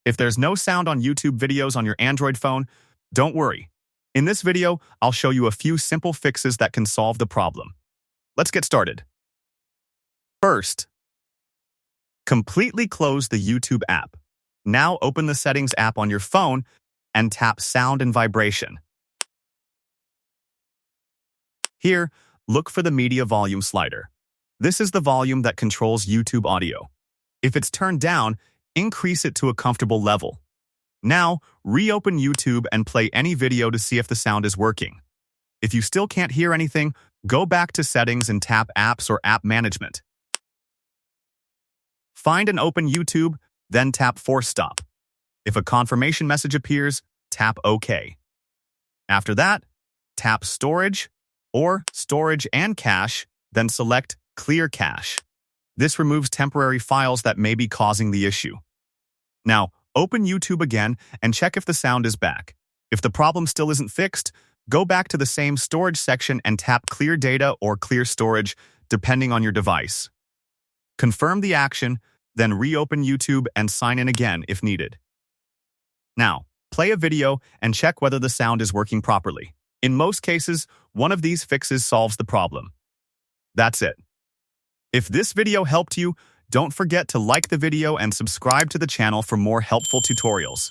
If there's no sound on YouTube videos on your Android phone, don't worry. In this video, I'll show you a few simple fixes that can solve the problem. Let's get started. First, completely close the YouTube app. Now open the Settings app on your phone and tap Sound and Vibration. Here, look for the media volume slider. This is the volume that controls YouTube audio. If it's turned down, increase it to a comfortable level. Now, reopen YouTube and play any video to see if the sound is working. If you still can't hear anything, go back to Settings and tap Apps or App Management. Find and open YouTube, then tap Force Stop. If a confirmation message appears, tap OK. After that, tap Storage or Storage and Cache, then select Clear Cache. This removes temporary files that may be causing the issue. Now, open YouTube again and check if the sound is back. If the problem still isn't fixed, go back to the same storage section and tap Clear Data or Clear Storage, depending on your device. Confirm the action, then reopen YouTube and sign in again if needed. Now, play a video and check whether the sound is working properly. In most cases, one of these fixes solves the problem. That's it. If this video helped you, don't forget to like the video and subscribe to the channel for more helpful tutorials.